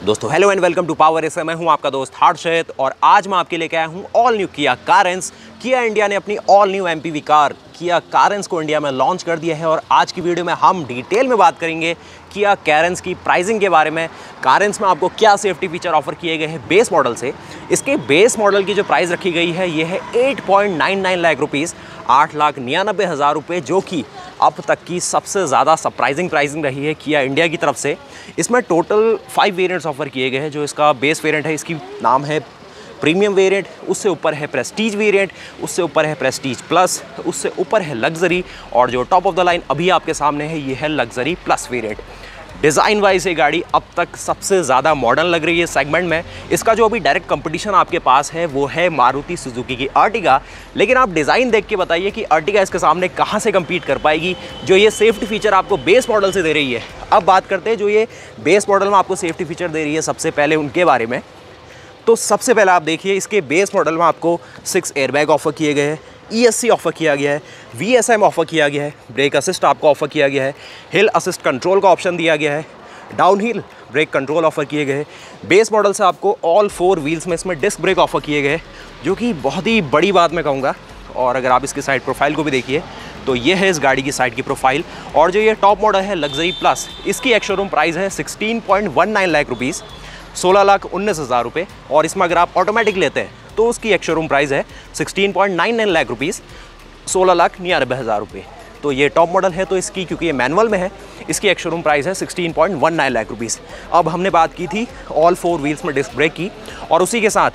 दोस्तों hello and welcome to power S. मैं हूं आपका दोस्त हर्षित और आज मैं आपके लेके आया हूं ऑल न्यू किया कारेंस। किया इंडिया ने अपनी ऑल न्यू एमपीवी कार किया कारेंस को इंडिया में लॉन्च कर दिया है और आज की वीडियो में हम डिटेल में बात करेंगे किया कारेंस की प्राइसिंग के बारे में। कारेंस में आपको क्या सेफ्टी फीचर ऑफर किए गए हैं बेस मॉडल से। इसके बेस मॉडल की जो प्राइस रखी गई है ये है 8.99 लाख रुपीज़, 8,99,000 रुपये, जो कि अब तक की सबसे ज़्यादा सरप्राइजिंग प्राइसिंग रही है किया इंडिया की तरफ से। इसमें टोटल 5 वेरिएंट्स ऑफर किए गए हैं। जो इसका बेस वेरिएंट है इसकी नाम है प्रीमियम वेरिएंट, उससे ऊपर है प्रेस्टीज वेरिएंट, उससे ऊपर है प्रेस्टीज प्लस, उससे ऊपर है लग्जरी और जो टॉप ऑफ द लाइन अभी आपके सामने है ये है luxury plus variant. Design wise ये गाड़ी अब तक सबसे ज़्यादा मॉडर्न लग रही है सेगमेंट में। इसका जो अभी डायरेक्ट कंपटीशन आपके पास है वो है मारुति सुजुकी की अर्टिगा। लेकिन आप डिज़ाइन देख के बताइए कि अर्टिगा इसके सामने कहाँ से कम्पीट कर पाएगी जो ये सेफ्टी फीचर आपको बेस मॉडल से दे रही है। अब बात करते हैं जो ये बेस मॉडल में आपको सेफ्टी फीचर दे रही है सबसे पहले उनके बारे में। तो सबसे पहले आप देखिए इसके बेस मॉडल में आपको 6 एयरबैग ऑफर किए गए हैं, ESC ऑफर किया गया है, VSM ऑफर किया गया है, ब्रेक असिस्ट आपको ऑफर किया गया है, हिल असिस्ट कंट्रोल का ऑप्शन दिया गया है, down hill brake control offer किए गए। बेस मॉडल से आपको ऑल 4 व्हील्स में इसमें डिस्क ब्रेक ऑफर किए गए, जो कि बहुत ही बड़ी बात मैं कहूँगा। और अगर आप इसकी साइड प्रोफाइल को भी देखिए तो ये है इस गाड़ी की साइड की प्रोफाइल। और जो ये टॉप मॉडल है लग्जरी प्लस, इसकी एक शोरूम प्राइस है 16.19 लाख रुपीज़, 16,19,000 रुपये। और इसमें अगर आप ऑटोमेटिक लेते हैं तो उसकी एक शोरूम प्राइस है 16.99 लाख रुपीज़, 16,99,000 रुपये। तो ये टॉप मॉडल है तो इसकी, क्योंकि ये मैनुअल में है, इसकी एक शोरूम प्राइस है 16.19 लाख रुपीज़। अब हमने बात की थी ऑल 4 व्हील्स में डिस्क ब्रेक की और उसी के साथ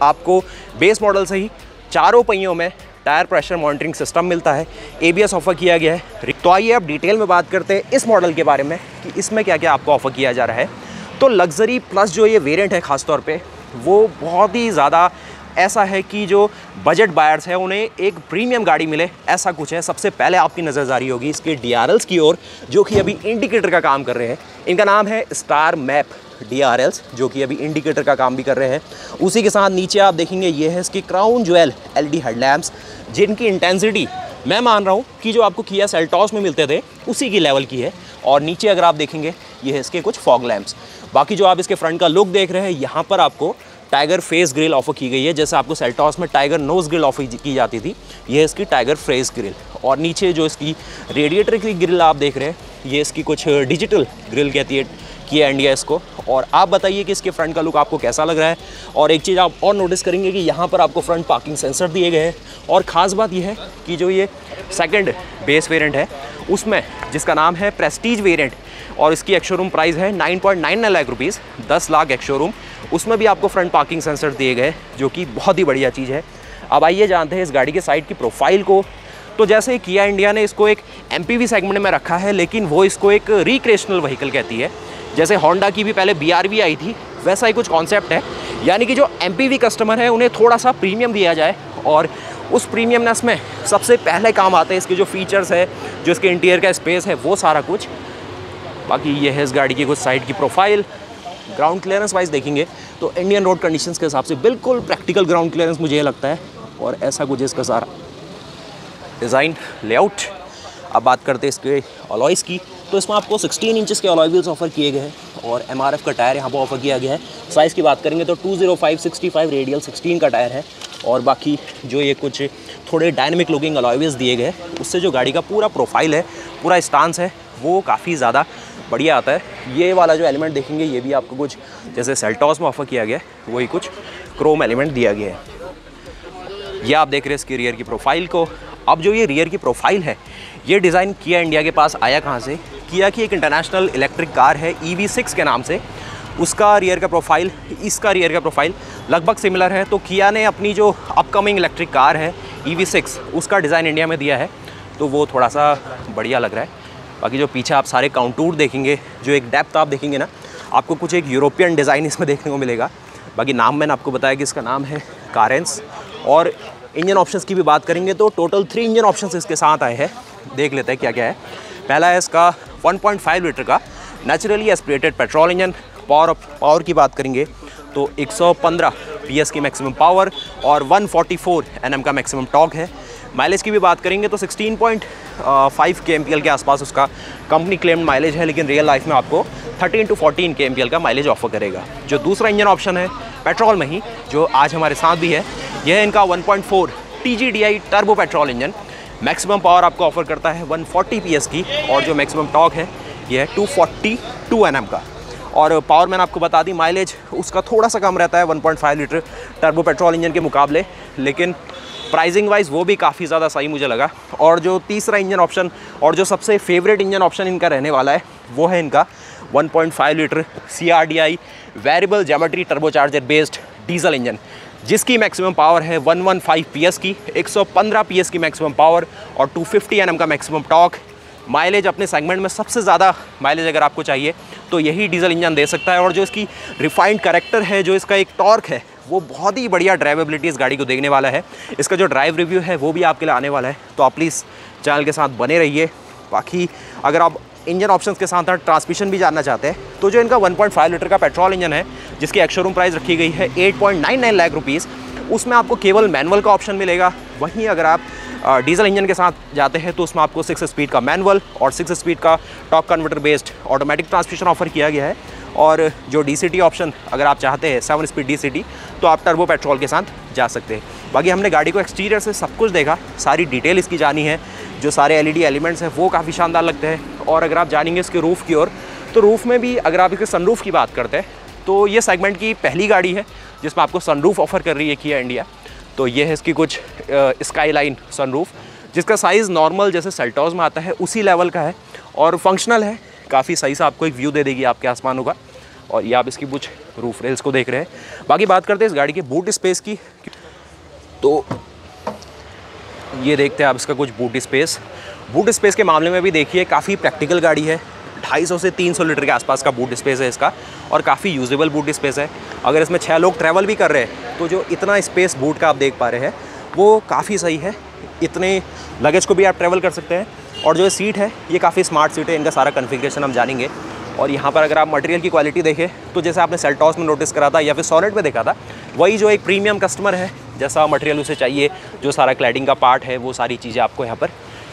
आपको बेस मॉडल से ही चारों पहियों में टायर प्रेशर मॉनिटरिंग सिस्टम मिलता है, ABS ऑफर किया गया है। तो आइए अब डिटेल में बात करते हैं इस मॉडल के बारे में कि इसमें क्या क्या आपको ऑफर किया जा रहा है। तो लग्जरी प्लस जो ये वेरिएंट है ख़ास तौर पे वो बहुत ही ज़्यादा ऐसा है कि जो बजट बायर्स है उन्हें एक प्रीमियम गाड़ी मिले, ऐसा कुछ है। सबसे पहले आपकी नज़र जारी होगी इसके DRLs की ओर, जो कि अभी इंडिकेटर का काम कर रहे हैं। इनका नाम है स्टार मैप DRLs, जो कि अभी इंडिकेटर का काम भी कर रहे हैं। उसी के साथ नीचे आप देखेंगे ये है इसकी क्राउन ज्वेल LED हेडलैम्प्स, जिनकी इंटेंसिटी मैं मान रहा हूँ कि जो आपको किया सेल्टॉस में मिलते थे उसी की लेवल की है। और नीचे अगर आप देखेंगे ये है इसके कुछ फॉग लैम्प्स। बाकी जो आप इसके फ्रंट का लुक देख रहे हैं यहाँ पर आपको टाइगर फेस ग्रिल ऑफर की गई है। जैसे आपको सेल्टॉस में टाइगर नोज ग्रिल ऑफर की जाती थी, ये है इसकी टाइगर फेस ग्रिल। और नीचे जो इसकी रेडिएटर की ग्रिल आप देख रहे हैं ये इसकी कुछ डिजिटल ग्रिल कहती है किया इंडिया इसको। और आप बताइए कि इसके फ्रंट का लुक आपको कैसा लग रहा है। और एक चीज़ आप और नोटिस करेंगे कि यहाँ पर आपको फ्रंट पार्किंग सेंसर दिए गए हैं। और ख़ास बात यह है कि जो ये सेकंड बेस वेरिएंट है उसमें जिसका नाम है प्रेस्टीज वेरिएंट और इसकी एक शोरूम प्राइस है 9.99 लाख रुपीज़, 10 लाख एक शोरूम, उसमें भी आपको फ्रंट पार्किंग सेंसर दिए गए, जो कि बहुत ही बढ़िया चीज़ है। अब आइए जानते हैं इस गाड़ी के साइड की प्रोफाइल को। तो जैसे किया इंडिया ने इसको एक MPV सेगमेंट में रखा है, लेकिन वो इसको एक रिक्रिएशनल व्हीकल कहती है। जैसे होंडा की भी पहले BRV आई थी, वैसा ही कुछ कॉन्सेप्ट है। यानी कि जो MPV कस्टमर है उन्हें थोड़ा सा प्रीमियम दिया जाए और उस प्रीमियमनेस में सबसे पहले काम आते हैं इसके जो फीचर्स है, जो इसके इंटीरियर का स्पेस है, वो सारा कुछ। बाकी ये है इस गाड़ी की कुछ साइड की प्रोफाइल। ग्राउंड क्लियरेंस वाइज देखेंगे तो इंडियन रोड कंडीशंस के हिसाब से बिल्कुल प्रैक्टिकल ग्राउंड क्लियरेंस मुझे लगता है। और ऐसा कुछ इसका सारा डिज़ाइन लेआउट। अब बात करते हैं इसके अलॉयज़ की। तो इसमें आपको 16 इंचेस के अलॉय व्हील्स ऑफर किए गए हैं और MRF का टायर यहाँ पर ऑफर किया गया है। साइज़ की बात करेंगे तो 205/65 रेडियल 16 का टायर है। और बाकी जो ये कुछ थोड़े डायनेमिक लुकिंग अलॉय व्हील्स दिए गए, उससे जो गाड़ी का पूरा प्रोफाइल है, पूरा स्टांस है, वो काफ़ी ज़्यादा बढ़िया आता है। ये वाला जो एलिमेंट देखेंगे ये भी आपको कुछ जैसे सेल्टॉस में ऑफर किया गया है वही कुछ क्रोम एलिमेंट दिया गया है। ये आप देख रहे हैं इसकी रियर की प्रोफाइल को। अब जो ये रियर की प्रोफाइल है ये डिज़ाइन किया इंडिया के पास आया कहाँ से? किया की एक इंटरनेशनल इलेक्ट्रिक कार है EV6 के नाम से, उसका रियर का प्रोफाइल, इसका रियर का प्रोफाइल लगभग सिमिलर है। तो किया ने अपनी जो अपकमिंग इलेक्ट्रिक कार है EV6 उसका डिज़ाइन इंडिया में दिया है, तो वो थोड़ा सा बढ़िया लग रहा है। बाकी जो पीछे आप सारे काउंटूर देखेंगे, जो एक डेप्थ आप देखेंगे ना, आपको कुछ एक यूरोपियन डिज़ाइन इसमें देखने को मिलेगा। बाकी नाम मैंने आपको बताया कि इसका नाम है कारेंस। और इंजन ऑप्शंस की भी बात करेंगे तो टोटल 3 इंजन ऑप्शंस इसके साथ आए हैं। देख लेते हैं क्या क्या है। पहला है इसका 1.5 लीटर का naturally aspirated petrol engine. Power की बात करेंगे तो 115 PS की मैक्सिमम पावर और 144 Nm का मैक्सिमम टॉर्क है। माइलेज की भी बात करेंगे तो 16.5 kmpl के आसपास उसका कंपनी क्लेम्ड माइलेज है, लेकिन रियल लाइफ में आपको 13 to 14 kmpl का माइलेज ऑफर करेगा। जो दूसरा इंजन ऑप्शन है पेट्रोल में ही, जो आज हमारे साथ भी है, यह है इनका 1.4 TGDI turbo petrol engine. Maximum power आपको ऑफर करता है 140 PS की, और जो मैक्सिमम टॉर्क है यह है 242 Nm का। और पावर मैंने आपको बता दी, माइलेज उसका थोड़ा सा कम रहता है 1.5 लीटर टर्बो पेट्रोल इंजन के मुकाबले, लेकिन प्राइसिंग वाइज वो भी काफ़ी ज़्यादा सही मुझे लगा। और जो तीसरा इंजन ऑप्शन और जो सबसे फेवरेट इंजन ऑप्शन इनका रहने वाला है वो है इनका 1.5 litre CRDI variable geometry turbocharger based diesel engine, जिसकी मैक्सिमम पावर है 115 PS की, 115 PS की मैक्सिमम पावर और 250 Nm का मैक्सिमम टॉर्क। माइलेज अपने सेगमेंट में सबसे ज़्यादा माइलेज अगर आपको चाहिए तो यही डीजल इंजन दे सकता है। और जो इसकी रिफाइंड कैरेक्टर है, जो इसका एक टॉर्क है, वो बहुत ही बढ़िया ड्राइवेबिलिटी इस गाड़ी को देखने वाला है। इसका जो ड्राइव रिव्यू है वो भी आपके लिए आने वाला है, तो आप प्लीज़ चैनल के साथ बने रहिए। बाकी अगर आप इंजन ऑप्शंस के साथ साथ ट्रांसमिशन भी जानना चाहते हैं तो जो इनका 1.5 लीटर का पेट्रोल इंजन है, जिसकी एक्स-शोरूम प्राइस रखी गई है 8.99 लाख रुपीज़, उसमें आपको केवल मैनुअल का ऑप्शन मिलेगा। वहीं अगर आप डीजल इंजन के साथ जाते हैं तो उसमें आपको 6 स्पीड का मैनुअल और 6 स्पीड का torque converter based automatic transmission offer किया गया है। और जो DCT ऑप्शन अगर आप चाहते हैं 7 स्पीड DCT, तो आप टर्बो पेट्रोल के साथ जा सकते हैं। बाकी हमने गाड़ी को एक्सटीरियर से सब कुछ देखा, सारी डिटेल इसकी जानी है। जो सारे LED एलिमेंट्स हैं वो काफ़ी शानदार लगते हैं। और अगर आप जानेंगे इसके रूफ़ की ओर, तो रूफ़ में भी अगर आप इसके सनरूफ़ की बात करते हैं तो ये सेगमेंट की पहली गाड़ी है जिसमें आपको सनरूफ़ ऑफ़र कर रही है किया इंडिया। तो ये है इसकी कुछ स्काईलाइन सनरूफ़, जिसका साइज़ नॉर्मल जैसे सेल्टॉस में आता है उसी लेवल का है और फंक्शनल है। काफ़ी सही से आपको एक व्यू दे देगी आपके आसमानों का। और ये आप इसकी कुछ रूफ रेल्स को देख रहे हैं। बाकी बात करते हैं इस गाड़ी के बूट स्पेस की, तो ये देखते हैं आप इसका कुछ बूट स्पेस के मामले में भी देखिए काफ़ी प्रैक्टिकल गाड़ी है। 250 से 300 लीटर के आसपास का बूट स्पेस है इसका, और काफ़ी यूजेबल बूट स्पेस है। अगर इसमें 6 लोग ट्रैवल भी कर रहे हैं तो जो इतना स्पेस बूट का आप देख पा रहे हैं वो काफ़ी सही है। इतने लगेज को भी आप ट्रैवल कर सकते हैं। और जो सीट है ये काफ़ी स्मार्ट सीट है, इनका सारा कॉन्फ़िगरेशन हम जानेंगे। और यहाँ पर अगर आप मटेरियल की क्वालिटी देखें तो जैसे आपने सेल्टॉस में नोटिस करा था या फिर सोनेट में देखा था, वही जो एक प्रीमियम कस्टमर है जैसा मटेरियल उसे चाहिए, जो सारा क्लैडिंग का पार्ट है वो सारी चीज़ें आपको यहाँ पर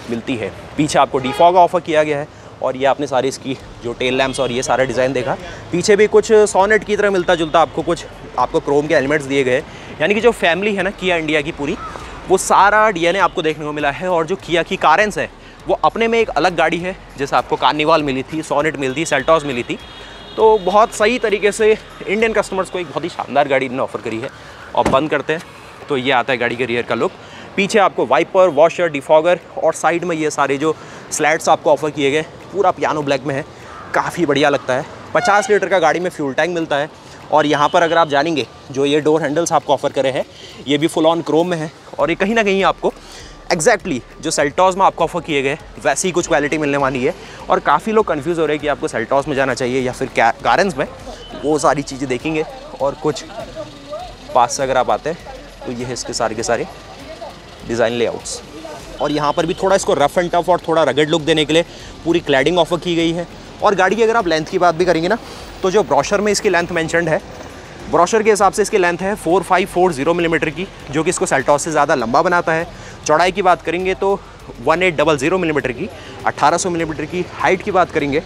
मिलती है। पीछे आपको डिफॉग ऑफर किया गया है। और ये आपने सारी इसकी जो टेल लैम्प्स और ये सारा डिज़ाइन देखा, पीछे भी कुछ सोनेट की तरह मिलता जुलता आपको क्रोम के एलिमेंट्स दिए गए। यानी कि जो फैमिली है ना किया इंडिया की पूरी, वो सारा DNA आपको देखने को मिला है। और जो किया की कारेंस है वो अपने में एक अलग गाड़ी है, जैसे आपको कार्निवाल मिली थी, सोनेट मिली थी, सेल्टॉस मिली थी। तो बहुत सही तरीके से इंडियन कस्टमर्स को एक बहुत ही शानदार गाड़ी इन्होंने ऑफ़र करी है। और बंद करते हैं तो ये आता है गाड़ी के रियर का लुक। पीछे आपको वाइपर, वॉशर, डिफॉगर और साइड में ये सारे जो स्लैट्स आपको ऑफ़र किए गए, पूरा पियानो ब्लैक में है, काफ़ी बढ़िया लगता है। 50 लीटर का गाड़ी में फ्यूल टैंक मिलता है। और यहाँ पर अगर आप जानेंगे जो ये डोर हैंडल्स आपको ऑफ़र करे हैं, ये भी फुल ऑन क्रोम में है। और ये कहीं ना कहीं आपको एग्जैक्टली जो सेल्टॉस में आपको ऑफ़र किए गए वैसी ही कुछ क्वालिटी मिलने वाली है। और काफ़ी लोग कंफ्यूज हो रहे हैं कि आपको सेल्टॉस में जाना चाहिए या फिर कारेंस में, वो सारी चीज़ें देखेंगे। और कुछ पास से अगर आप आते हैं तो ये है इसके सारे के सारे डिज़ाइन लेआउट्स। और यहाँ पर भी थोड़ा इसको रफ एंड टफ और थोड़ा रगड़ लुक देने के लिए पूरी क्लैडिंग ऑफर की गई है। और गाड़ी की अगर आप लेंथ की बात भी करेंगे ना, तो जो ब्रोशर में इसकी लेंथ मेंशन्ड है, ब्रोशर के हिसाब से इसकी लेंथ है 4540 मिलीमीटर की, जो कि इसको सेल्टॉस से ज़्यादा लंबा बनाता है। चौड़ाई की बात करेंगे तो 1800 मिलीमीटर की, 1800 मिलीमीटर की। हाइट की बात करेंगे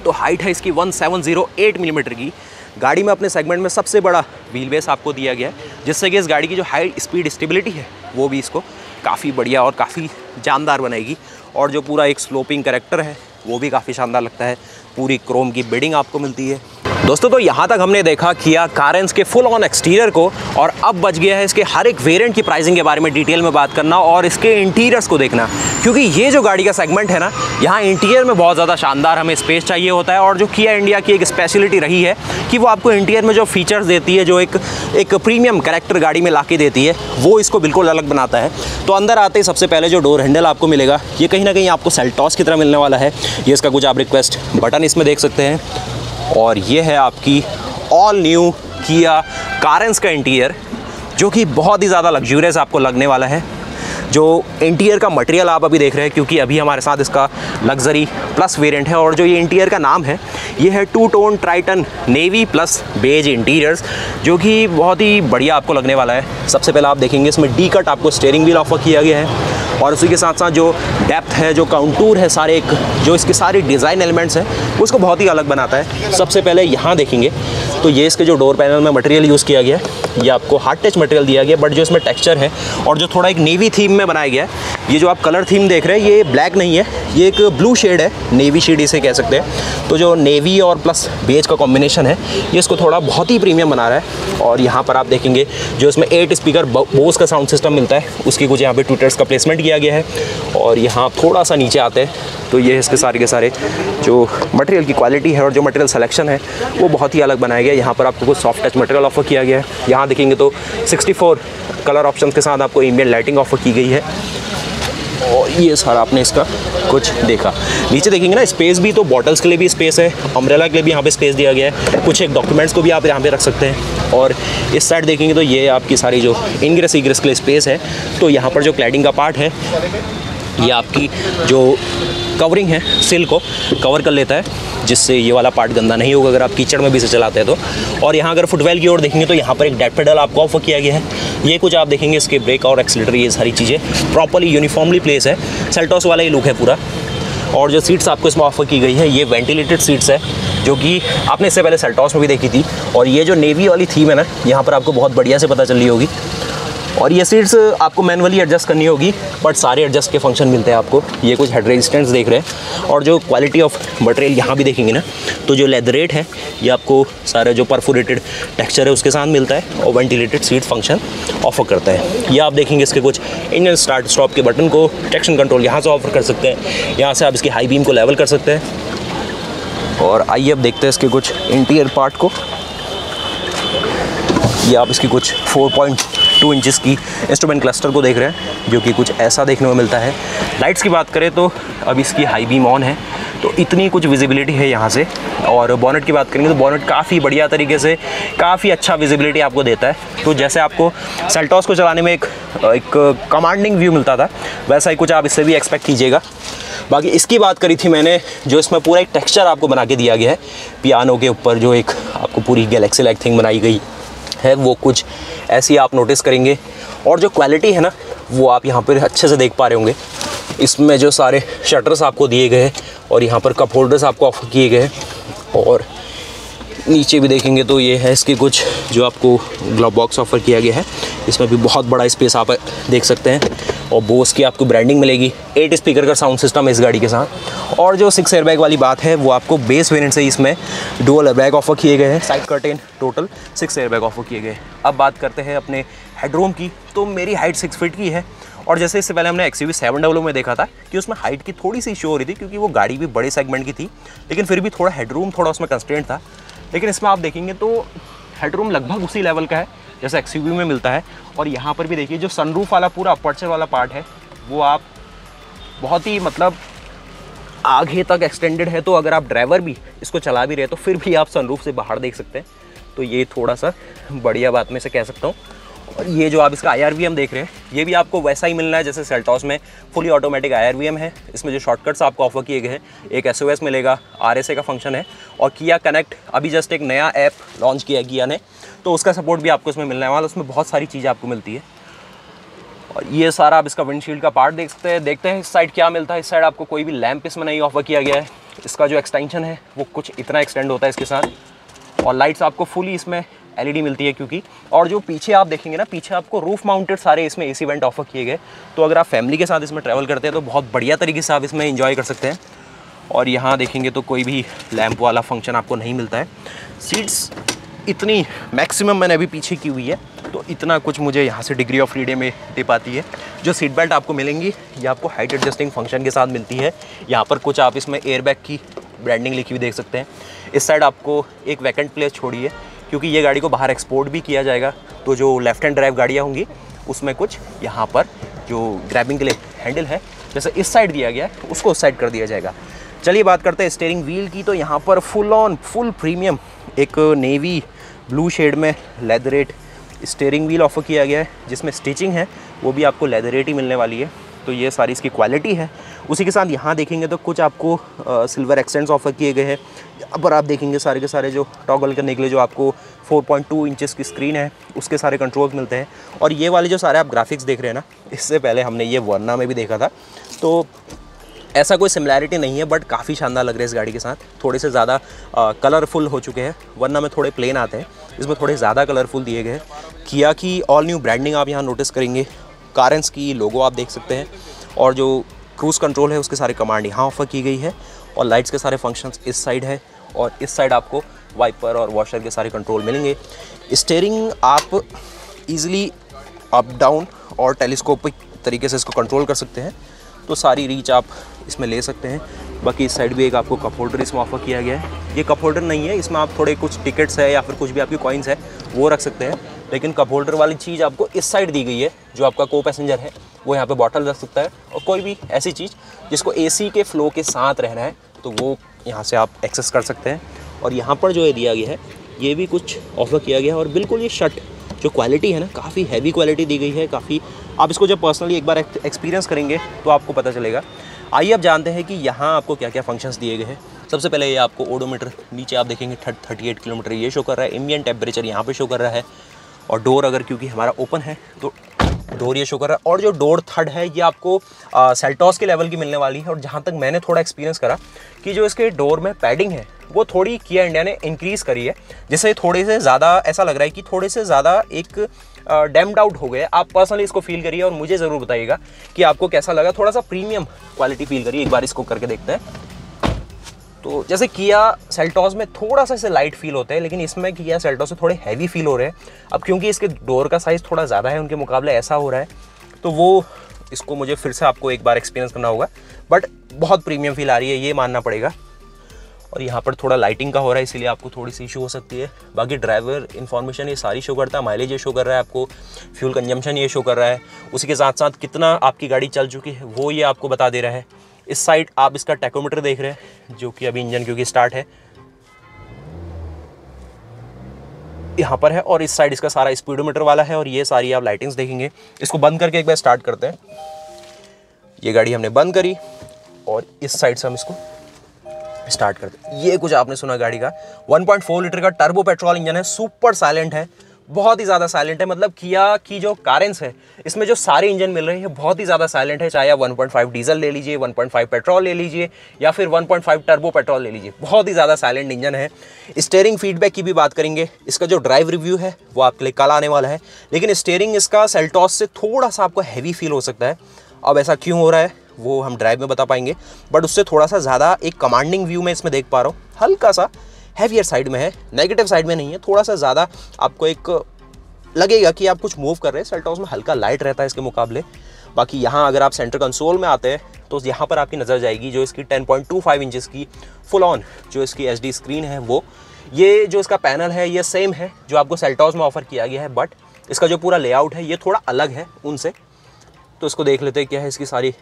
तो हाइट है इसकी 1708 मिलीमीटर की। गाड़ी में अपने सेगमेंट में सबसे बड़ा व्हील बेस आपको दिया गया है, जिससे कि इस गाड़ी की जो हाई स्पीड स्टेबिलिटी है वो भी इसको काफ़ी बढ़िया और काफ़ी जानदार बनाएगी। और जो पूरा एक स्लोपिंग कैरेक्टर है वो भी काफ़ी शानदार लगता है। पूरी क्रोम की बेडिंग आपको मिलती है। दोस्तों तो यहाँ तक हमने देखा किया कारेंस के फुल ऑन एक्सटीरियर को, और अब बच गया है इसके हर एक वेरिएंट की प्राइसिंग के बारे में डिटेल में बात करना और इसके इंटीरियर्स को देखना। क्योंकि ये जो गाड़ी का सेगमेंट है ना, यहाँ इंटीरियर में बहुत ज़्यादा शानदार हमें स्पेस चाहिए होता है। और जो किया इंडिया की एक स्पेशलिटी रही है कि वो आपको इंटीरियर में जो फीचर्स देती है, जो एक प्रीमियम कैरेक्टर गाड़ी में ला के देती है, वो इसको बिल्कुल अलग बनाता है। तो अंदर आते ही सबसे पहले जो डोर हैंडल आपको मिलेगा, ये कहीं ना कहीं आपको सेल्टॉस की तरह मिलने वाला है। ये इसका कुछ आप रिक्वेस्ट बटन इसमें देख सकते हैं। और ये है आपकी ऑल न्यू किया कारेंस का इंटीरियर, जो कि बहुत ही ज़्यादा लग्जूरियस आपको लगने वाला है। जो इंटीरियर का मटेरियल आप अभी देख रहे हैं, क्योंकि अभी हमारे साथ इसका लग्जरी प्लस वेरिएंट है। और जो ये इंटीरियर का नाम है, ये है two tone Triton navy plus beige interiors, जो कि बहुत ही बढ़िया आपको लगने वाला है। सबसे पहले आप देखेंगे इसमें डी कट आपको स्टीयरिंग व्हील ऑफर किया गया है, और उसी के साथ साथ जो डेप्थ है, जो काउंटूर है, सारे जो इसके सारे डिज़ाइन एलिमेंट्स हैं उसको बहुत ही अलग बनाता है। सबसे पहले यहाँ देखेंगे तो ये इसके जो डोर पैनल में मटेरियल यूज़ किया गया है, ये आपको हार्ड टच मटेरियल दिया गया, बट जो इसमें टेक्सचर है और जो थोड़ा एक नेवी थीम में बनाया गया है, ये जो आप कलर थीम देख रहे हैं ये ब्लैक नहीं है, ये एक ब्लू शेड है, नेवी शेड इसे कह सकते हैं। तो जो नेवी और प्लस बेज का कॉम्बिनेशन है ये इसको थोड़ा बहुत ही प्रीमियम बना रहा है। और यहाँ पर आप देखेंगे जो इसमें 8 स्पीकर बोस का साउंड सिस्टम मिलता है, उसकी कुछ यहाँ पे ट्विटर्स का प्लेसमेंट किया गया है। और यहाँ थोड़ा सा नीचे आते हैं तो ये इसके सारे के सारे जो मटेरियल की क्वालिटी है और जो मटेरियल सिलेक्शन है वो बहुत ही अलग बनाया गया है। यहाँ पर आपको कुछ सॉफ्ट टच मटेरियल ऑफर किया गया है। यहाँ देखेंगे तो 64 कलर ऑप्शन के साथ आपको एम्बिएंट लाइटिंग ऑफर की गई है। और ये सारा आपने इसका कुछ देखा। नीचे देखेंगे ना स्पेस भी, तो बॉटल्स के लिए भी स्पेस है, अम्ब्रेला के लिए भी यहाँ पे स्पेस दिया गया है, कुछ एक डॉक्यूमेंट्स को भी आप यहाँ पे रख सकते हैं। और इस साइड देखेंगे तो ये आपकी सारी जो इनग्रेस इग्रेस के लिए स्पेस है। तो यहाँ पर जो क्लैडिंग का पार्ट है ये आपकी जो कवरिंग है सिल को कवर कर लेता है, जिससे ये वाला पार्ट गंदा नहीं होगा अगर आप कीचड़ में भी इसे चलाते हैं तो। और यहाँ अगर फुटवेल की ओर देखेंगे तो यहाँ पर एक डेड पेडल आपको ऑफर किया गया है। ये कुछ आप देखेंगे इसके ब्रेक और एक्सीलरेटर, ये सारी चीज़ें प्रॉपर्ली यूनिफॉर्मली प्लेस है, सेल्टॉस वाला ही लुक है पूरा। और जो सीट्स आपको इसमें ऑफर की गई है ये वेंटिलेटेड सीट्स है, जो कि आपने इससे पहले सेल्टॉस में भी देखी थी। और ये जो नेवी वाली थीम है ना, यहाँ पर आपको बहुत बढ़िया से पता चल रही होगी। और ये सीट्स आपको मैनुअली एडजस्ट करनी होगी, बट सारे एडजस्ट के फंक्शन मिलते हैं आपको। ये कुछ हेड रेजिस्टेंस देख रहे हैं। और जो क्वालिटी ऑफ मटेरियल यहाँ भी देखेंगे ना, तो जो लेदरेट है ये आपको सारा जो परफोरेटेड टेक्सचर है उसके साथ मिलता है, और वेंटिलेटेड सीट फंक्शन ऑफर करता है। ये आप देखेंगे इसके कुछ इंजन स्टार्ट स्टॉप के बटन को ट्रैक्शन कंट्रोल यहाँ से ऑफर कर सकते हैं, यहाँ से आप इसकी हाई बीम को लेवल कर सकते हैं। और आइए अब देखते हैं इसके कुछ इंटीरियर पार्ट को। ये आप इसकी कुछ 4.2 इंचेस की इंस्ट्रूमेंट क्लस्टर को देख रहे हैं, जो कि कुछ ऐसा देखने को मिलता है। लाइट्स की बात करें तो अब इसकी हाई बीम ऑन है, तो इतनी कुछ विजिबिलिटी है यहाँ से। और बॉनेट की बात करेंगे तो बॉनेट काफ़ी बढ़िया तरीके से काफ़ी अच्छा विजिबिलिटी आपको देता है। तो जैसे आपको सेल्टॉस को चलाने में एक कमांडिंग व्यू मिलता था, वैसा ही कुछ आप इससे भी एक्सपेक्ट कीजिएगा। बाकी इसकी बात करी थी मैंने, जो इसमें पूरा एक टेक्सचर आपको बना के दिया गया है पियानो के ऊपर, जो एक आपको पूरी गैलेक्सी लाइक थिंग बनाई गई है, वो कुछ ऐसी आप नोटिस करेंगे। और जो क्वालिटी है ना, वो आप यहाँ पर अच्छे से देख पा रहे होंगे। इसमें जो सारे शटर्स आपको दिए गए हैं और यहाँ पर कप होल्डर्स आपको ऑफर किए गए हैं। और नीचे भी देखेंगे तो ये है इसके कुछ जो आपको ग्लव बॉक्स ऑफर किया गया है, इसमें भी बहुत बड़ा स्पेस आप देख सकते हैं। और बोस की आपको ब्रांडिंग मिलेगी, 8 स्पीकर का साउंड सिस्टम है इस गाड़ी के साथ। और जो 6 एयरबैग वाली बात है, वो आपको बेस वेरिएंट से इसमें डुअल एयरबैग ऑफर किए गए हैं। Side curtain total 6 airbag offer किए गए। अब बात करते हैं अपने हेडरूम की। तो मेरी हाइट 6 फीट की है, और जैसे इससे पहले हमने XUV 700 में देखा था कि उसमें हाइट की थोड़ी सी इशू हो रही थी, क्योंकि वो गाड़ी भी बड़े सेगमेंट की थी, लेकिन फिर भी थोड़ा हेडरूम थोड़ा उसमें कंस्ट्रेंट था। लेकिन इसमें आप देखेंगे तो हेडरूम लगभग उसी लेवल का है जैसे XUV में मिलता है। और यहाँ पर भी देखिए जो सनरूफ वाला पूरा अपर्चर वाला पार्ट है, वो आप बहुत ही मतलब आगे तक एक्सटेंडेड है। तो अगर आप ड्राइवर भी इसको चला भी रहे तो फिर भी आप सनरूफ से बाहर देख सकते हैं। तो ये थोड़ा सा बढ़िया बात में से कह सकता हूँ। और ये जो आप इसका IRVM देख रहे हैं, ये भी आपको वैसा ही मिलना है जैसे सेल्टॉस में फुली ऑटोमेटिक IRVM है। इसमें जो शॉर्टकट्स आपको ऑफर किए गए हैं, एक SOS मिलेगा, RSA का फंक्शन है, और किया कनेक्ट अभी जस्ट एक नया ऐप लॉन्च किया किया ने, तो उसका सपोर्ट भी आपको इसमें मिलने वाला। उसमें बहुत सारी चीज़ें आपको मिलती है। और ये सारा आप इसका विंडशील्ड का पार्ट देख सकते हैं। देखते हैं इस साइड क्या मिलता है। इस साइड आपको कोई भी लैंप इसमें नहीं ऑफर किया गया है। इसका जो एक्सटेंशन है वो कुछ इतना एक्सटेंड होता है इसके साथ। और लाइट्स आपको फुली इसमें LED मिलती है क्योंकि। और जो पीछे आप देखेंगे ना, पीछे आपको रूफ माउंटेड सारे इसमें AC वेंट ऑफर किए गए। तो अगर आप फैमिली के साथ इसमें ट्रैवल करते हैं तो बहुत बढ़िया तरीके से आप इसमें एंजॉय कर सकते हैं। और यहाँ देखेंगे तो कोई भी लैंप वाला फंक्शन आपको नहीं मिलता है। सीट्स इतनी मैक्सिमम मैंने अभी पीछे की हुई है, तो इतना कुछ मुझे यहाँ से डिग्री ऑफ फ्रीडम में दे पाती है। जो सीट बेल्ट आपको मिलेंगी ये आपको हाइट एडजस्टिंग फंक्शन के साथ मिलती है। यहाँ पर कुछ आप इसमें एयरबैग की ब्रांडिंग लिखी हुई देख सकते हैं। इस साइड आपको एक वैकेंट प्लेस छोड़ी है, क्योंकि ये गाड़ी को बाहर एक्सपोर्ट भी किया जाएगा। तो जो लेफ्ट हैंड ड्राइव गाड़ियाँ होंगी उसमें कुछ यहाँ पर जो ग्रैबिंग के लिए हैंडल है, जैसे इस साइड दिया गया है, उसको उस साइड कर दिया जाएगा। चलिए बात करते हैं स्टीयरिंग व्हील की। तो यहाँ पर फुल प्रीमियम एक नेवी ब्लू शेड में लेदरेट स्टीयरिंग व्हील ऑफर किया गया है, जिसमें स्टिचिंग है वो भी आपको लेदरेट ही मिलने वाली है। तो ये सारी इसकी क्वालिटी है। उसी के साथ यहाँ देखेंगे तो कुछ आपको सिल्वर एक्सेंट्स ऑफर किए गए हैं। यहाँ पर आप देखेंगे सारे के सारे जो टॉगल करने के लिए जो आपको 4.2 इंचेस की स्क्रीन है उसके सारे कंट्रोल्स मिलते हैं। और ये वाले जो सारे आप ग्राफिक्स देख रहे हैं ना, इससे पहले हमने ये वर्ना में भी देखा था, तो ऐसा कोई सिमिलैरिटी नहीं है, बट काफ़ी शानदार लग रहे हैं इस गाड़ी के साथ। थोड़े से ज़्यादा कलरफुल हो चुके हैं, वरना में थोड़े प्लेन आते हैं, इसमें थोड़े ज़्यादा कलरफुल दिए गए हैं। किया की ऑल न्यू ब्रांडिंग आप यहाँ नोटिस करेंगे, कारेंस की लोगो आप देख सकते हैं, और जो क्रूज़ कंट्रोल है उसके सारे कमांड यहाँ ऑफर की गई है। और लाइट्स के सारे फंक्शंस इस साइड है, और इस साइड आपको वाइपर और वॉशर के सारे कंट्रोल मिलेंगे। स्टीयरिंग आप ईज़िली अप डाउन और टेलीस्कोपिक तरीके से इसको कंट्रोल कर सकते हैं, तो सारी रीच आप इसमें ले सकते हैं। बाकी इस साइड भी एक आपको कप होल्डर इसमें ऑफर किया गया है। ये कप होल्डर नहीं है, इसमें आप थोड़े कुछ टिकट्स है या फिर कुछ भी आपकी कॉइन्स है वो रख सकते हैं, लेकिन कप होल्डर वाली चीज़ आपको इस साइड दी गई है। जो आपका को पैसेंजर है वो यहाँ पे बॉटल रख सकता है, और कोई भी ऐसी चीज़ जिसको एसी के फ्लो के साथ रहना है तो वो यहाँ से आप एक्सेस कर सकते हैं। और यहाँ पर जो ये दिया गया है ये भी कुछ ऑफर किया गया है। और बिल्कुल ये शर्ट जो क्वालिटी है ना, काफ़ी हैवी क्वालिटी दी गई है, काफ़ी। आप इसको जब पर्सनली एक बार एक्सपीरियंस करेंगे तो आपको पता चलेगा। आइए अब जानते हैं कि यहाँ आपको क्या क्या फंक्शंस दिए गए हैं। सबसे पहले ये आपको ओडोमीटर, नीचे आप देखेंगे 38 किलोमीटर ये शो कर रहा है, एम्बिएंट टेम्परेचर यहाँ पे शो कर रहा है, और डोर अगर क्योंकि हमारा ओपन है तो डोर ये शो कर रहा है। और जो डोर थर्ड है ये आपको सेल्टॉस के लेवल की मिलने वाली है। और जहाँ तक मैंने थोड़ा एक्सपीरियंस करा कि जो इसके डोर में पैडिंग है वो थोड़ी किया इंडिया ने इंक्रीज़ करी है, जिससे थोड़े से ज़्यादा ऐसा लग रहा है कि थोड़े से ज़्यादा एक डैम्ड आउट हो गए। आप पर्सनली इसको फील करिए और मुझे ज़रूर बताइएगा कि आपको कैसा लगा। थोड़ा सा प्रीमियम क्वालिटी फील करिए, एक बार इसको करके देखते हैं। तो जैसे किया सेल्टॉस में थोड़ा सा इसे लाइट फील होता है, लेकिन इसमें किया सेल्टॉस से थोड़े हैवी फील हो रहे हैं। अब क्योंकि इसके डोर का साइज़ थोड़ा ज़्यादा है उनके मुकाबले, ऐसा हो रहा है, तो वो इसको मुझे फिर से आपको एक बार एक्सपीरियंस करना होगा। बट बहुत प्रीमियम फील आ रही है, ये मानना पड़ेगा। और यहाँ पर थोड़ा लाइटिंग का हो रहा है, इसीलिए आपको थोड़ी सी इशू हो सकती है। बाकी ड्राइवर इन्फॉर्मेशन ये सारी शो करता है, माइलेज ये शो कर रहा है आपको, फ्यूल कंजम्पशन ये शो कर रहा है, उसी के साथ साथ कितना आपकी गाड़ी चल चुकी है वो ये आपको बता दे रहा है। इस साइड आप इसका टैकोमीटर देख रहे हैं, जो कि अभी इंजन क्योंकि स्टार्ट है यहाँ पर है, और इस साइड इसका सारा स्पीडोमीटर वाला है। और ये सारी आप लाइटिंग्स देखेंगे। इसको बंद करके एक बार स्टार्ट करते हैं। ये गाड़ी हमने बंद करी और इस साइड से हम इसको स्टार्ट करते हैं। ये कुछ आपने सुना गाड़ी का 1.4 लीटर का टर्बो पेट्रोल इंजन है, सुपर साइलेंट है, बहुत ही ज़्यादा साइलेंट है। मतलब किया की जो कारेंस है इसमें जो सारे इंजन मिल रहे हैं बहुत ही ज़्यादा साइलेंट है। चाहे आप 1.5 डीजल ले लीजिए, 1.5 पेट्रोल ले लीजिए, या फिर 1.5 टर्बो पेट्रोल ले लीजिए, बहुत ही ज़्यादा साइलेंट इंजन है। स्टीयरिंग फीडबैक की भी बात करेंगे, इसका जो ड्राइव रिव्यू है वो आपके लिए कल आने वाला है। लेकिन स्टीयरिंग इसका सेल्टॉस से थोड़ा सा आपको हैवी फील हो सकता है। अब ऐसा क्यों हो रहा है वो हम ड्राइव में बता पाएंगे, बट उससे थोड़ा सा ज़्यादा एक कमांडिंग व्यू में इसमें देख पा रहा हूँ। हल्का सा हैवियर साइड में है, नेगेटिव साइड में नहीं है, थोड़ा सा ज़्यादा आपको एक लगेगा कि आप कुछ मूव कर रहे हैं। सेल्टॉस में हल्का लाइट रहता है इसके मुकाबले। बाकी यहाँ अगर आप सेंटर कंसोल में आते हैं तो यहाँ पर आपकी नज़र जाएगी जो इसकी 10.25 इंचेस की फुल ऑन जो इसकी HD स्क्रीन है वो। ये जो इसका पैनल है ये सेम है जो आपको सेल्टॉस में ऑफर किया गया है, बट इसका जो पूरा लेआउट है ये थोड़ा अलग है उनसे। तो इसको देख लेते हैं क्या है इसकी सारी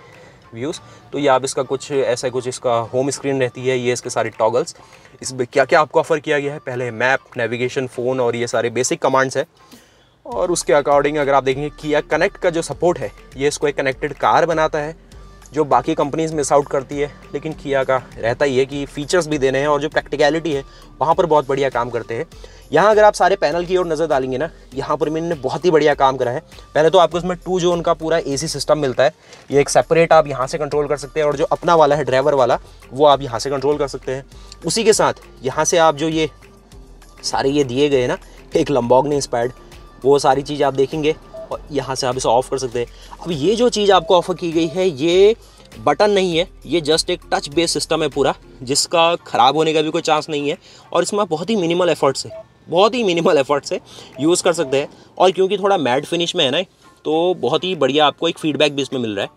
व्यूज़। तो ये आप इसका कुछ ऐसा कुछ इसका होम स्क्रीन रहती है, ये इसके सारे टॉगल्स, इसमें क्या क्या आपको ऑफ़र किया गया है। पहले मैप, नेविगेशन, फ़ोन और ये सारे बेसिक कमांड्स है। और उसके अकॉर्डिंग अगर आप देखेंगे किया कनेक्ट का जो सपोर्ट है ये इसको एक कनेक्टेड कार बनाता है, जो बाकी कंपनीज मिस आउट करती है। लेकिन किया का रहता ही है कि फीचर्स भी देने हैं और जो प्रैक्टिकलिटी है वहाँ पर बहुत बढ़िया काम करते हैं। यहाँ अगर आप सारे पैनल की ओर नज़र डालेंगे ना, यहाँ पर मैंने बहुत ही बढ़िया काम करा है। पहले तो आपको इसमें 2 जोन का पूरा AC सिस्टम मिलता है, ये एक सेपरेट आप यहाँ से कंट्रोल कर सकते हैं, और जो अपना वाला है ड्राइवर वाला वो आप यहाँ से कंट्रोल कर सकते हैं। उसी के साथ यहाँ से आप जो ये सारे ये दिए गए ना, एक लंबोर्गिनी इंस्पायर्ड, वो सारी चीज़ आप देखेंगे और यहाँ से आप इसे ऑफ़ कर सकते हैं। अब ये जो चीज़ आपको ऑफ़र की गई है ये बटन नहीं है, ये जस्ट एक टच बेस्ड सिस्टम है पूरा, जिसका ख़राब होने का भी कोई चांस नहीं है। और इसमें आप बहुत ही मिनिमल एफर्ट से यूज़ कर सकते हैं। और क्योंकि थोड़ा मैट फिनिश में है ना, तो बहुत ही बढ़िया आपको एक फीडबैक भी इसमें मिल रहा है,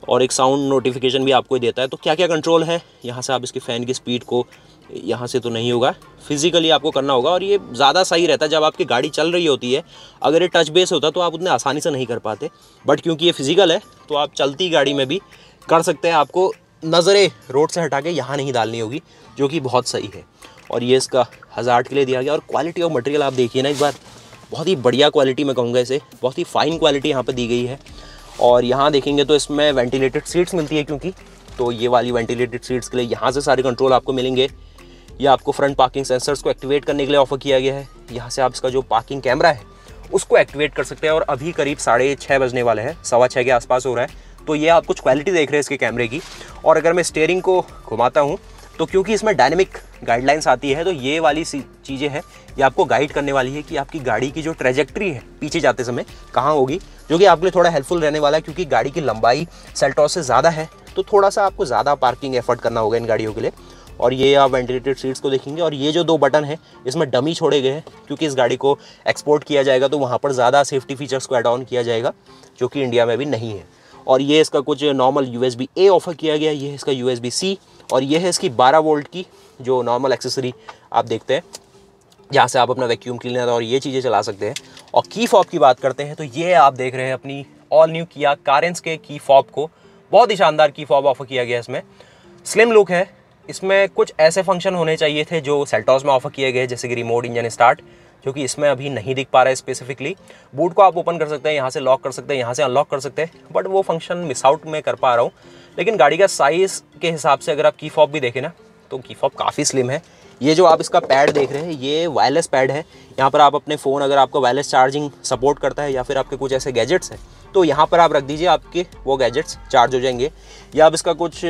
और एक साउंड नोटिफिकेशन भी आपको देता है। तो क्या क्या कंट्रोल है, यहाँ से आप इसके फ़ैन की स्पीड को, यहाँ से तो नहीं होगा, फिज़िकली आपको करना होगा। और ये ज़्यादा सही रहता है जब आपकी गाड़ी चल रही होती है। अगर ये टच बेस होता तो आप उतने आसानी से नहीं कर पाते, बट क्योंकि ये फिज़िकल है तो आप चलती गाड़ी में भी कर सकते हैं। आपको नज़रें रोड से हटा के यहाँ नहीं डालनी होगी, जो कि बहुत सही है। और ये इसका हज़ार्ड के लिए दिया गया। और क्वालिटी ऑफ मटेरियल आप देखिए ना एक बार, बहुत ही बढ़िया क्वालिटी मैं कहूँगा इसे, बहुत ही फ़ाइन क्वालिटी यहाँ पर दी गई है। और यहाँ देखेंगे तो इसमें वेंटिलेटेड सीट्स मिलती है क्योंकि, तो ये वाली वेंटिलेटेड सीट्स के लिए यहाँ से सारे कंट्रोल आपको मिलेंगे। ये आपको फ्रंट पार्किंग सेंसर्स को एक्टिवेट करने के लिए ऑफर किया गया है। यहाँ से आप इसका जो पार्किंग कैमरा है उसको एक्टिवेट कर सकते हैं। और अभी करीब 6:30 बजने वाले हैं, 6:15 के आसपास हो रहा है। तो ये आप कुछ क्वालिटी देख रहे हैं इसके कैमरे की। और अगर मैं स्टीयरिंग को घुमाता हूँ तो क्योंकि इसमें डायनेमिक गाइडलाइंस आती है, तो ये वाली चीज़ें हैं ये आपको गाइड करने वाली है कि आपकी गाड़ी की जो ट्रेजेक्ट्री है पीछे जाते समय कहाँ होगी, जो कि आपके लिए थोड़ा हेल्पफुल रहने वाला है। क्योंकि गाड़ी की लंबाई सेल्टॉस से ज़्यादा है तो थोड़ा सा आपको ज़्यादा पार्किंग एफर्ट करना होगा इन गाड़ियों के लिए। और ये आप वेंटिलेटेड सीट्स को देखेंगे। और ये जो 2 बटन है इसमें डमी छोड़े गए हैं क्योंकि इस गाड़ी को एक्सपोर्ट किया जाएगा तो वहाँ पर ज़्यादा सेफ्टी फीचर्स को ऐड ऑन किया जाएगा जो कि इंडिया में अभी नहीं है। और ये इसका कुछ नॉर्मल USB-A ऑफर किया गया है, ये है इसका USB-C। और ये है इसकी 12 वोल्ट की जो नॉर्मल एक्सेसरी आप देखते हैं, जहाँ से आप अपना वैक्यूम क्लीनर और ये चीज़ें चला सकते हैं। और की फॉब की बात करते हैं तो ये आप देख रहे हैं अपनी ऑल न्यू किया कारेंस के की फॉब को। बहुत ही शानदार की फॉब ऑफर किया गया है। इसमें स्लिम लुक है। इसमें कुछ ऐसे फंक्शन होने चाहिए थे जो सेल्टॉस में ऑफर किए गए, जैसे कि रिमोट इंजन स्टार्ट, जो कि इसमें अभी नहीं दिख पा रहा है स्पेसिफिकली। बूट को आप ओपन कर सकते हैं, यहाँ से लॉक कर सकते हैं, यहाँ से अनलॉक कर सकते हैं, बट वो फंक्शन मिस आउट में कर पा रहा हूँ। लेकिन गाड़ी का साइज़ के हिसाब से अगर आप की फॉब भी देखें ना तो की फॉब काफ़ी स्लिम है। ये जो आप इसका पैड देख रहे हैं ये वायरलेस पैड है। यहाँ पर आप अपने फ़ोन, अगर आपका वायरलेस चार्जिंग सपोर्ट करता है या फिर आपके कुछ ऐसे गैजेट्स हैं तो यहाँ पर आप रख दीजिए, आपके वो गैजेट्स चार्ज हो जाएंगे। या आप इसका कुछ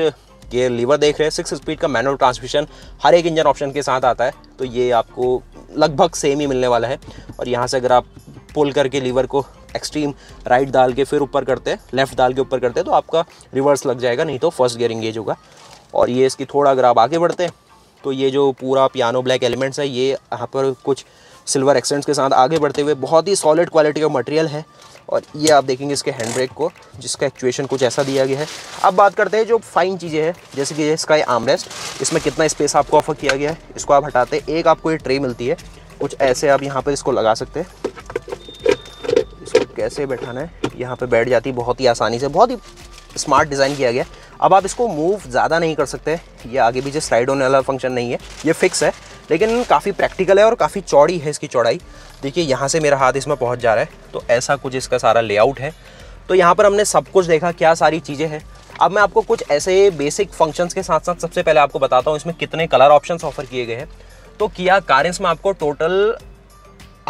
गियर लीवर देख रहे हैं, 6 स्पीड का मैनुअल ट्रांसमिशन हर एक इंजन ऑप्शन के साथ आता है, तो ये आपको लगभग सेम ही मिलने वाला है। और यहाँ से अगर आप पुल करके लीवर को एक्सट्रीम राइट डाल के फिर ऊपर करते हैं, लेफ़्ट डाल के ऊपर करते हैं तो आपका रिवर्स लग जाएगा, नहीं तो फर्स्ट गियर इंगेज होगा। और ये इसकी थोड़ा अगर आप आगे बढ़ते हैं तो ये जो पूरा पियानो ब्लैक एलिमेंट्स है ये यहाँ पर कुछ सिल्वर एक्सेंट्स के साथ आगे बढ़ते हुए बहुत ही सॉलिड क्वालिटी का मटेरियल है। और ये आप देखेंगे इसके हैंड ब्रेक को, जिसका एक्चुएशन कुछ ऐसा दिया गया है। अब बात करते हैं जो फाइन चीज़ें हैं, जैसे कि इसका आर्मरेस्ट, इसमें कितना स्पेस आपको ऑफर किया गया है। इसको आप हटाते हैं, एक आपको ये ट्रे मिलती है, कुछ ऐसे आप यहाँ पर इसको लगा सकते हैं। इसको कैसे बैठाना है, यहाँ पर बैठ जाती है बहुत ही आसानी से, बहुत ही स्मार्ट डिज़ाइन किया गया। अब आप इसको मूव ज़्यादा नहीं कर सकते, ये आगे पीछे स्लाइड होने वाला फंक्शन नहीं है, ये फिक्स है, लेकिन काफ़ी प्रैक्टिकल है और काफ़ी चौड़ी है इसकी चौड़ाई। देखिए यहाँ से मेरा हाथ इसमें पहुँच जा रहा है, तो ऐसा कुछ इसका सारा लेआउट है। तो यहाँ पर हमने सब कुछ देखा, क्या सारी चीज़ें हैं। अब मैं आपको कुछ ऐसे बेसिक फंक्शंस के साथ साथ सबसे पहले आपको बताता हूँ इसमें कितने कलर ऑप्शंस ऑफर किए गए हैं। तो किया कारेंस में आपको टोटल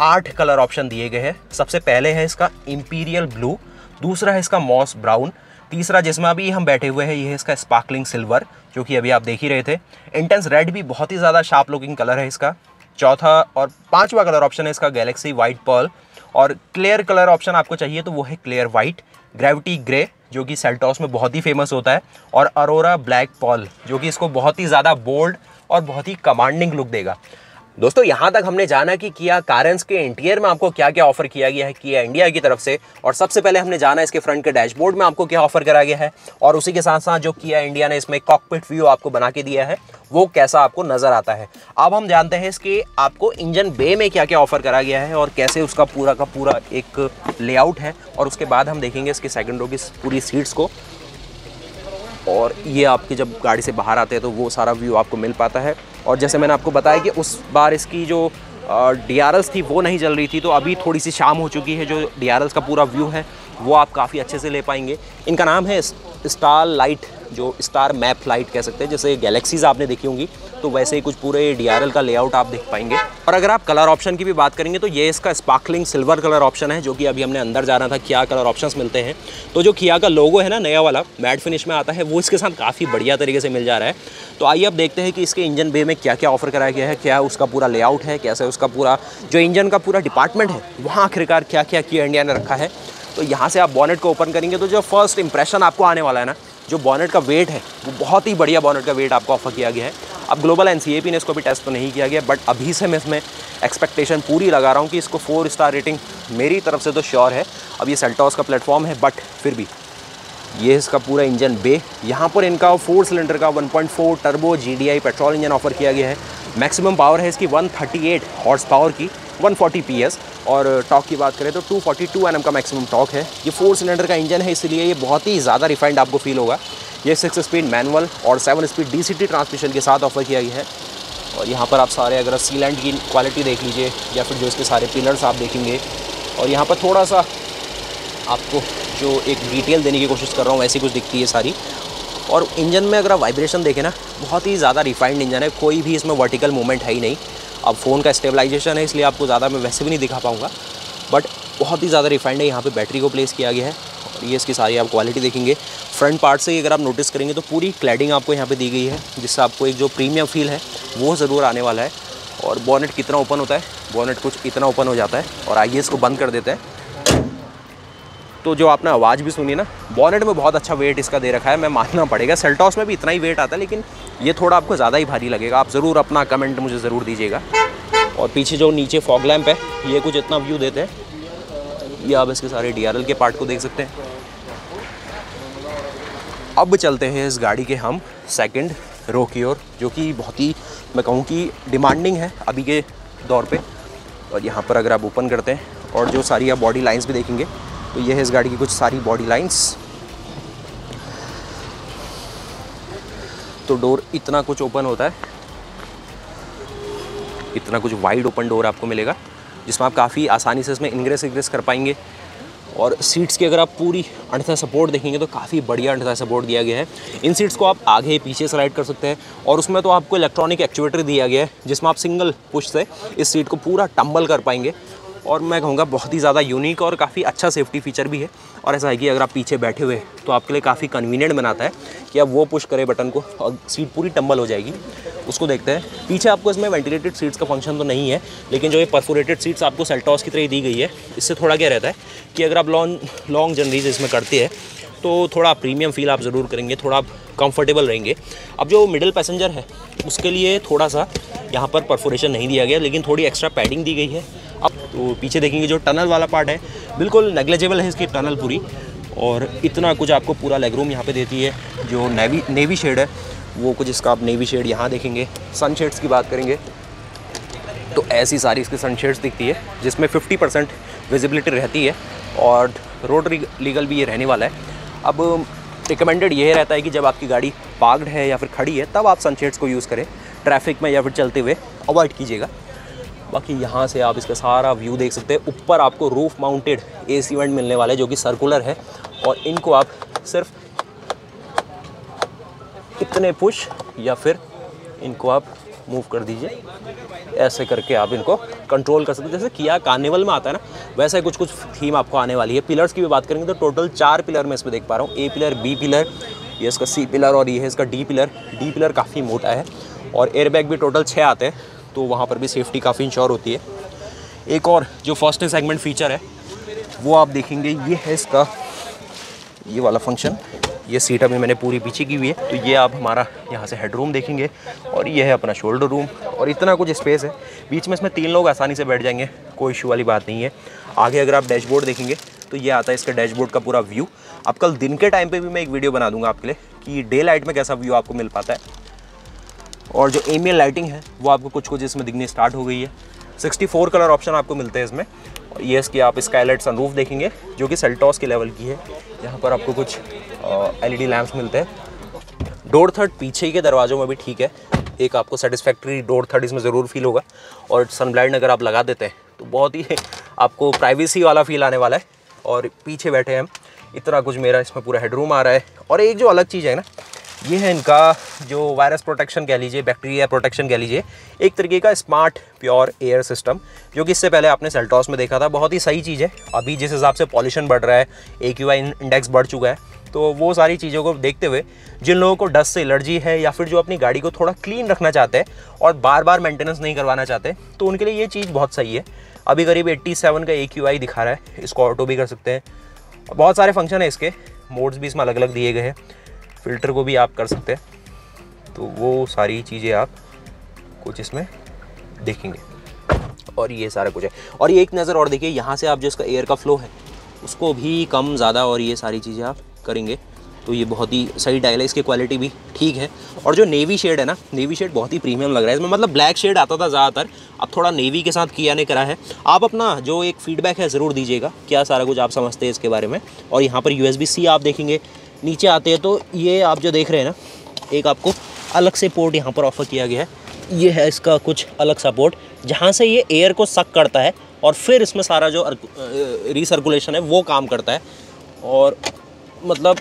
8 कलर ऑप्शन दिए गए हैं। सबसे पहले है इसका इंपीरियल ब्लू, दूसरा है इसका मॉस ब्राउन, तीसरा जिसमें अभी हम बैठे हुए हैं ये है इसका स्पार्कलिंग सिल्वर, जो कि अभी आप देख ही रहे थे। इंटेंस रेड भी बहुत ही ज़्यादा शार्प लुकिंग कलर है इसका। चौथा और 5वां कलर ऑप्शन है इसका गैलेक्सी वाइट पर्ल। और क्लियर कलर ऑप्शन आपको चाहिए तो वो है क्लियर वाइट, ग्रेविटी ग्रे जो कि सेल्टॉस में बहुत ही फेमस होता है, और अरोरा ब्लैक पर्ल जो कि इसको बहुत ही ज़्यादा बोल्ड और बहुत ही कमांडिंग लुक देगा। दोस्तों यहाँ तक हमने जाना कि किया कारेंस के इंटीरियर में आपको क्या क्या ऑफर किया गया है किया इंडिया की तरफ से। और सबसे पहले हमने जाना इसके फ्रंट के डैशबोर्ड में आपको क्या ऑफर करा गया है, और उसी के साथ साथ जो किया इंडिया ने इसमें कॉकपिट व्यू आपको बना के दिया है वो कैसा आपको नजर आता है। अब हम जानते हैं इसके आपको इंजन बे में क्या क्या ऑफर करा गया है और कैसे उसका पूरा का पूरा एक लेआउट है। और उसके बाद हम देखेंगे इसके सेकंड रो की पूरी सीट्स को, और ये आपके जब गाड़ी से बाहर आते हैं तो वो सारा व्यू आपको मिल पाता है। और जैसे मैंने आपको बताया कि उस बार इसकी जो DRLs थी वो नहीं चल रही थी, तो अभी थोड़ी सी शाम हो चुकी है, जो DRLs का पूरा व्यू है वो आप काफ़ी अच्छे से ले पाएंगे। इनका नाम है स्टार लाइट, जो स्टार मैप लाइट कह सकते हैं, जैसे गैलेक्सीज आपने देखी होंगी तो वैसे ही कुछ पूरे DRL का लेआउट आप देख पाएंगे। और अगर आप कलर ऑप्शन की भी बात करेंगे तो ये इसका स्पार्कलिंग सिल्वर कलर ऑप्शन है, जो कि अभी हमने अंदर जाना था क्या कलर ऑप्शंस मिलते हैं। तो जो किया का लोगो है ना नया वाला मैट फिनिश में आता है, वो इसके साथ काफ़ी बढ़िया तरीके से मिल जा रहा है। तो आइए अब देखते हैं कि इसके इंजन बे में क्या क्या ऑफर कराया गया है, क्या उसका पूरा लेआउट है, कैसे उसका पूरा जो इंजन का पूरा डिपार्टमेंट है वहाँ आखिरकार क्या क्या किया इंडिया ने रखा है। तो यहाँ से आप बॉनेट को ओपन करेंगे तो जो फर्स्ट इंप्रेशन आपको आने वाला है ना, जो बॉनेट का वेट है वो बहुत ही बढ़िया बॉनेट का वेट आपको ऑफर किया गया है। अब ग्लोबल NCAP ने इसको भी टेस्ट तो नहीं किया गया, बट अभी से मैं इसमें एक्सपेक्टेशन पूरी लगा रहा हूँ कि इसको 4 स्टार रेटिंग मेरी तरफ से तो श्योर है। अब ये सेल्टॉस का प्लेटफॉर्म है, बट फिर भी ये इसका पूरा इंजन बे, यहाँ पर इनका 4 सिलेंडर का 1.4 turbo GDI petrol engine offer किया गया है। मैक्सिमम पावर है इसकी 138 हॉर्स पावर की, 140 PS। और टॉक की बात करें तो 242 Nm का मैक्सिमम टॉक है। ये 4 सिलेंडर का इंजन है, इसलिए ये बहुत ही ज़्यादा रिफाइंड आपको फील होगा। ये 6 स्पीड मैनुअल और 7 स्पीड DCT ट्रांसमिशन के साथ ऑफर किया गया है। और यहाँ पर आप सारे अगर सीलेंट की क्वालिटी देख लीजिए या फिर जो इसके सारे पिलर्स आप देखेंगे, और यहाँ पर थोड़ा सा आपको जो एक डिटेल देने की कोशिश कर रहा हूँ वैसी कुछ दिखती है सारी। और इंजन में अगर आप वाइब्रेशन देखें ना, बहुत ही ज़्यादा रिफाइंड इंजन है, कोई भी इसमें वर्टिकल मूवमेंट है ही नहीं। अब फ़ोन का स्टेबलाइजेशन है इसलिए आपको ज़्यादा मैं वैसे भी नहीं दिखा पाऊँगा, बट बहुत ही ज़्यादा रिफाइंड है। यहाँ पे बैटरी को प्लेस किया गया है और ये इसकी सारी आप क्वालिटी देखेंगे। फ्रंट पार्ट से अगर आप नोटिस करेंगे तो पूरी क्लैडिंग आपको यहाँ पे दी गई है, जिससे आपको एक जो प्रीमियम फील है वो ज़रूर आने वाला है। और बॉनेट कितना ओपन होता है, बॉनेट कुछ इतना ओपन हो जाता है और आइए इसको बंद कर देते हैं। तो जो आपने आवाज़ भी सुनी ना, बॉनेट में बहुत अच्छा वेट इसका दे रखा है, मैं मानना पड़ेगा। सेल्टॉस में भी इतना ही वेट आता है, लेकिन ये थोड़ा आपको ज़्यादा ही भारी लगेगा। आप ज़रूर अपना कमेंट मुझे ज़रूर दीजिएगा। और पीछे जो नीचे फॉग लैंप है ये कुछ इतना व्यू देते हैं। ये आप इसके सारे DRL के पार्ट को देख सकते हैं। अब चलते हैं इस गाड़ी के हम सेकंड रो की ओर, जो कि बहुत ही मैं कहूँ कि डिमांडिंग है अभी के दौर पे। और यहाँ पर अगर आप ओपन करते हैं और जो सारी आप बॉडी लाइंस भी देखेंगे तो ये है इस गाड़ी की कुछ सारी बॉडी लाइंस। तो डोर इतना कुछ ओपन होता है, इतना कुछ वाइड ओपन डोर आपको मिलेगा, जिसमें आप काफ़ी आसानी से इसमें इनग्रेस एग्रेस कर पाएंगे। और सीट्स की अगर आप पूरी अंडरथा सपोर्ट देखेंगे तो काफ़ी बढ़िया अंडरथा सपोर्ट दिया गया है। इन सीट्स को आप आगे पीछे स्लाइड कर सकते हैं और उसमें तो आपको इलेक्ट्रॉनिक एक्चुएटर दिया गया है, जिसमें आप सिंगल पुश से इस सीट को पूरा टम्बल कर पाएंगे। और मैं कहूँगा बहुत ही ज़्यादा यूनिक और काफ़ी अच्छा सेफ्टी फीचर भी है। और ऐसा है कि अगर आप पीछे बैठे हुए तो आपके लिए काफ़ी कन्वीनियंट बनाता है कि आप वो पुश करें बटन को और सीट पूरी टम्बल हो जाएगी। उसको देखते हैं। पीछे आपको इसमें वेंटिलेटेड सीट्स का फंक्शन तो नहीं है, लेकिन जो ये परफोरेटेड सीट्स आपको सेल्टॉस की तरह दी गई है, इससे थोड़ा क्या रहता है कि अगर आप लॉन्ग जर्नीज इसमें करते हैं तो थोड़ा प्रीमियम फील आप ज़रूर करेंगे, थोड़ा आप कंफर्टेबल रहेंगे। अब जो मिडिल पैसेंजर है उसके लिए थोड़ा सा यहाँ पर परफोरेशन नहीं दिया गया, लेकिन थोड़ी एक्स्ट्रा पैडिंग दी गई है। अब तो पीछे देखेंगे जो टनल वाला पार्ट है बिल्कुल नेग्लिजिबल है इसकी टनल पूरी। और इतना कुछ आपको पूरा लेग रूम यहाँ पे देती है। जो नेवी शेड है वो कुछ इसका आप नेवी शेड यहाँ देखेंगे। सनशेड्स की बात करेंगे तो ऐसी सारी इसकी सनशेड्स दिखती है, जिसमें 50% विजिबिलिटी रहती है और रोड लीगल भी ये रहने वाला है। अब रिकमेंडेड ये रहता है कि जब आपकी गाड़ी पार्क्ड है या फिर खड़ी है तब आप सनशेड्स को यूज़ करें, ट्रैफिक में या फिर चलते हुए अवॉइड कीजिएगा। बाकी यहाँ से आप इसका सारा व्यू देख सकते हैं। ऊपर आपको रूफ माउंटेड AC वेंट मिलने वाले जो कि सर्कुलर है, और इनको आप सिर्फ इतने पुश या फिर इनको आप मूव कर दीजिए, ऐसे करके आप इनको कंट्रोल कर सकते हैं। जैसे किया कार्निवल में आता है ना, वैसे कुछ थीम आपको आने वाली है। पिलर्स की भी बात करेंगे तो टोटल 4 पिलर मैं इसमें देख पा रहा हूँ। A पिलर, B पिलर, ये इसका C पिलर और ये है इसका D पिलर। D पिलर काफ़ी मोटा है और एयरबैग भी टोटल 6 आते हैं, तो वहाँ पर भी सेफ्टी काफ़ी इंश्योर होती है। एक और जो फर्स्ट सेगमेंट फीचर है वो आप देखेंगे, ये है इसका ये वाला फंक्शन। ये सीट अभी मैंने पूरी पीछे की हुई है, तो ये आप हमारा यहाँ से हेडरूम देखेंगे और ये है अपना शोल्डर रूम। और इतना कुछ स्पेस है बीच में, इसमें 3 लोग आसानी से बैठ जाएंगे, कोई इशू वाली बात नहीं है। आगे अगर आप डैशबोर्ड देखेंगे तो ये आता है इसका डैशबोर्ड का पूरा व्यू। अब कल दिन के टाइम पे भी मैं एक वीडियो बना दूंगा आपके लिए कि डे लाइट में कैसा व्यू आपको मिल पाता है। और जो एम्बिएंट लाइटिंग है वो आपको कुछ इसमें दिखनी स्टार्ट हो गई है। 64 कलर ऑप्शन आपको मिलते हैं इसमें। और ये इसकी आप स्काईलाइट सनरूफ देखेंगे जो कि सेल्टॉस के लेवल की है। यहाँ पर आपको कुछ LED लैंप्स मिलते हैं। डोर थर्ड पीछे के दरवाज़ों में भी ठीक है, एक आपको सेटिस्फैक्ट्री डोर थर्ड इसमें ज़रूर फील होगा। और सनब्लाइंड अगर आप लगा देते हैं तो बहुत ही आपको प्राइवेसी वाला फील आने वाला है। और पीछे बैठे हैं हम, इतना कुछ मेरा इसमें पूरा हेडरूम आ रहा है। और एक जो अलग चीज़ है ना, ये है इनका जो वायरस प्रोटेक्शन कह लीजिए, बैक्टीरिया प्रोटेक्शन कह लीजिए, एक तरीके का स्मार्ट प्योर एयर सिस्टम, जो कि इससे पहले आपने सेल्टॉस में देखा था। बहुत ही सही चीज़ है। अभी जिस हिसाब से पॉल्यूशन बढ़ रहा है, AQI इंडेक्स बढ़ चुका है, तो वो सारी चीज़ों को देखते हुए जिन लोगों को डस्ट से एलर्जी है या फिर जो अपनी गाड़ी को थोड़ा क्लीन रखना चाहते हैं और बार बार मेंटेनेंस नहीं करवाना चाहते, तो उनके लिए ये चीज़ बहुत सही है। अभी करीब 87 का AQI दिखा रहा है, इसको ऑटो भी कर सकते हैं। और बहुत सारे फंक्शन है इसके, मोड्स भी इसमें अलग अलग दिए गए हैं, फ़िल्टर को भी आप कर सकते हैं। तो वो सारी चीज़ें आप कुछ इसमें देखेंगे और ये सारा कुछ है। और ये एक नज़र और देखिए, यहाँ से आप जो इसका एयर का फ्लो है उसको भी कम ज़्यादा और ये सारी चीज़ें आप करेंगे तो ये बहुत ही सही डायल है। इसकी क्वालिटी भी ठीक है। और जो नेवी शेड है ना, नेवी शेड बहुत ही प्रीमियम लग रहा है इसमें। मतलब ब्लैक शेड आता था ज़्यादातर, अब थोड़ा नेवी के साथ किया ने करा है। आप अपना जो एक फीडबैक है ज़रूर दीजिएगा, क्या सारा कुछ आप समझते हैं इसके बारे में। और यहाँ पर USB-C आप देखेंगे। नीचे आते हैं तो ये आप जो देख रहे हैं ना, एक आपको अलग से पोर्ट यहाँ पर ऑफर किया गया है। ये है इसका कुछ अलग सा पोर्ट, जहाँ से ये एयर को सक करता है और फिर इसमें सारा जो रिसर्कुलेशन है वो काम करता है। और मतलब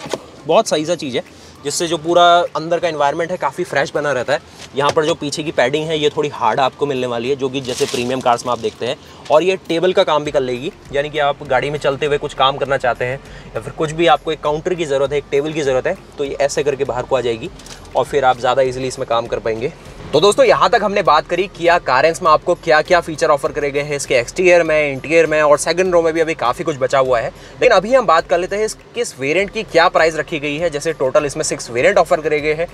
बहुत सही सा चीज़ है, जिससे जो पूरा अंदर का एनवायरनमेंट है काफ़ी फ्रेश बना रहता है। यहाँ पर जो पीछे की पैडिंग है ये थोड़ी हार्ड आपको मिलने वाली है, जो कि जैसे प्रीमियम कार्स में आप देखते हैं। और ये टेबल का काम भी कर लेगी, यानी कि आप गाड़ी में चलते हुए कुछ काम करना चाहते हैं या फिर कुछ भी आपको एक काउंटर की ज़रूरत है, एक टेबल की ज़रूरत है, तो ये ऐसे करके बाहर को आ जाएगी और फिर आप ज़्यादा ईजिली इसमें काम कर पाएंगे। तो दोस्तों यहाँ तक हमने बात करी किया कारेंस में आपको क्या क्या फीचर ऑफर करे गए हैं, इसके एक्सटीरियर में, इंटीरियर में, और सेकंड रो में भी अभी काफ़ी कुछ बचा हुआ है। लेकिन अभी हम बात कर लेते हैं किस वेरिएंट की क्या प्राइस रखी गई है। जैसे टोटल इसमें 6 वेरिएंट ऑफर करे गए हैं